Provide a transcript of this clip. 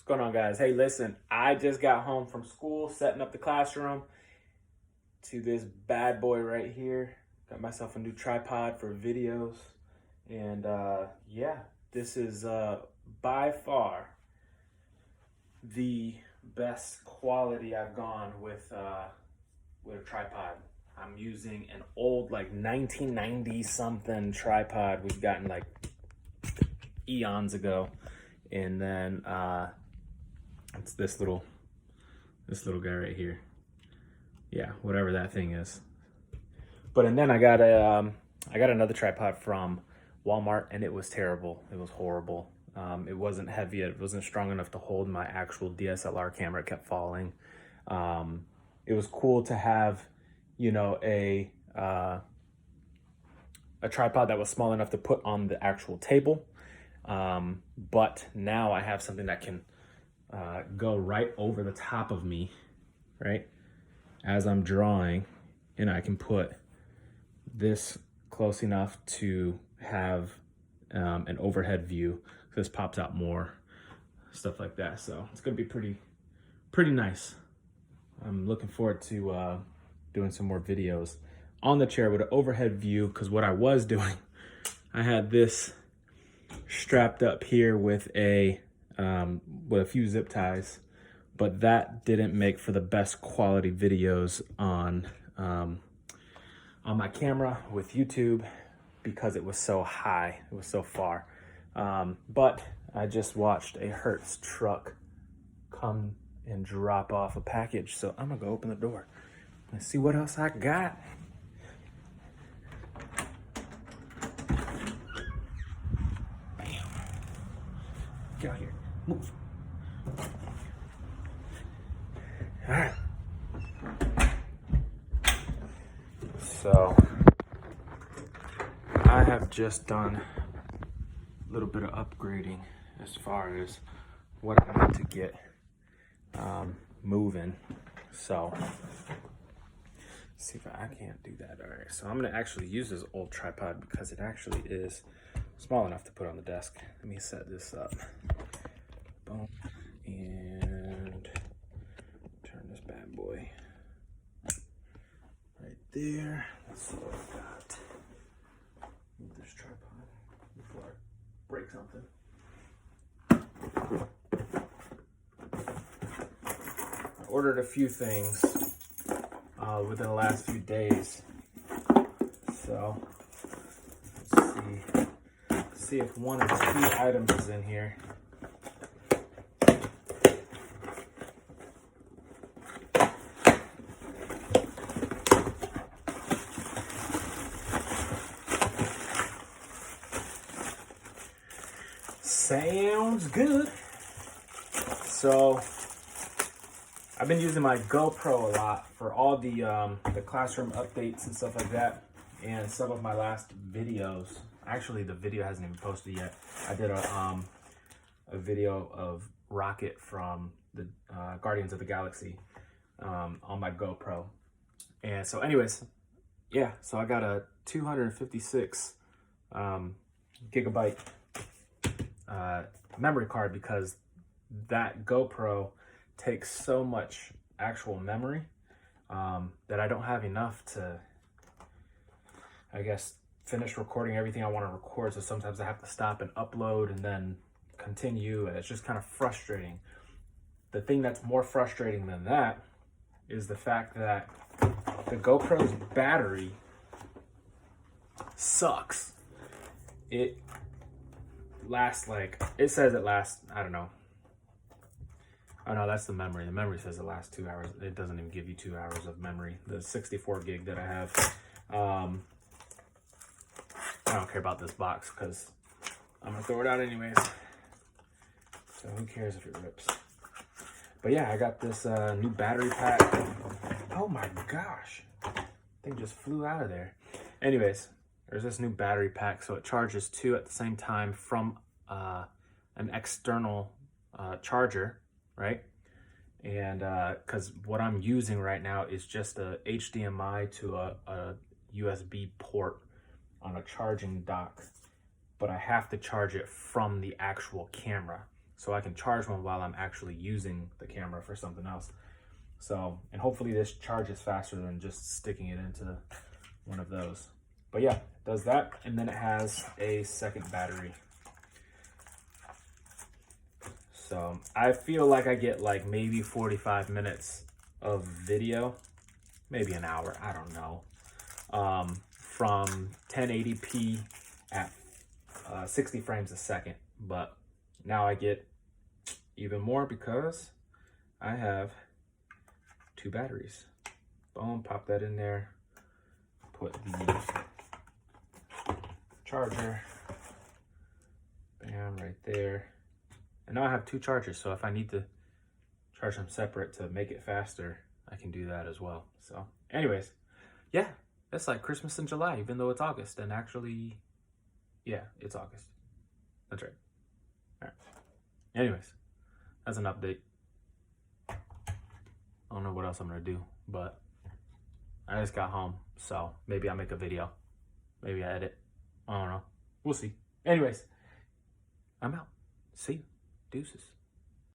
going on, guys? Hey, listen, I just got home from school, setting up the classroom to this bad boy right here. Got myself a new tripod for videos. And yeah, this is by far the best quality I've gone with a tripod. I'm using an old, like 1990 something tripod we've gotten like eons ago. And then it's this little guy right here. Yeah, whatever that thing is. And then I got another tripod from Walmart, and it was terrible. It was horrible. It wasn't heavy. It wasn't strong enough to hold my actual DSLR camera. It kept falling. It was cool to have, you know, a tripod that was small enough to put on the actual table. But now I have something that can go right over the top of me, right, as I'm drawing, and I can put this close enough to have an overhead view. This pops out more, stuff like that. So it's gonna be pretty nice. I'm looking forward to doing some more videos on the chair with an overhead view, because what I was doing, I had this strapped up here with a few zip ties, but that didn't make for the best quality videos on my camera with YouTube, because it was so high, it was so far. But I just watched a Hertz truck come and drop off a package, so I'm gonna go open the door and see what else I got. Get out here. Move. All right. So I have just done a little bit of upgrading as far as what I need to get moving. So let's see if I can't do that. All right. So I'm gonna actually use this old tripod because it actually is small enough to put on the desk. Let me set this up. Boom. And turn this bad boy right there. Let's see what I got. Move this tripod before I break something. I ordered a few things within the last few days. So let's see if one or two items is in here. Sounds good. So I've been using my GoPro a lot for all the classroom updates and stuff like that, and some of my last videos. Actually, the video hasn't even posted yet. I did a video of Rocket from the Guardians of the Galaxy on my GoPro. And so anyways, yeah, so I got a 256 gigabyte memory card, because that GoPro takes so much actual memory that I don't have enough to, I guess, finish recording everything I want to record. So sometimes I have to stop and upload and then continue, and it's just kind of frustrating. The thing that's more frustrating than that is the fact that the GoPro's battery sucks. It lasts, like, it says it lasts, I don't know. Oh no, that's the memory. The memory says it lasts 2 hours. It doesn't even give you 2 hours of memory. The 64 gig that I have. I don't care about this box because I'm gonna throw it out anyways. So who cares if it rips? But yeah, I got this new battery pack. Oh my gosh. Thing just flew out of there. Anyways, there's this new battery pack, so it charges two at the same time from an external charger, right? And because what I'm using right now is just a HDMI to a USB port on a charging dock, but I have to charge it from the actual camera. so I can charge one while I'm actually using the camera for something else. So, and hopefully this charges faster than just sticking it into one of those. But yeah, it does that. And then it has a second battery. So I feel like I get like maybe 45 minutes of video, maybe an hour, I don't know, from 1080p at 60 frames a second. But now I get even more because I have 2 batteries. Boom, pop that in there, put the charger, bam, right there. And now I have 2 chargers, so if I need to charge them separate to make it faster, I can do that as well. So anyways, yeah, it's like Christmas in July, even though it's August. And actually, yeah, it's August. That's right. All right. Anyways, that's an update. I don't know what else I'm gonna do, but I just got home, so maybe I'll make a video. Maybe I edit. I don't know. We'll see. Anyways, I'm out. See you. Deuces.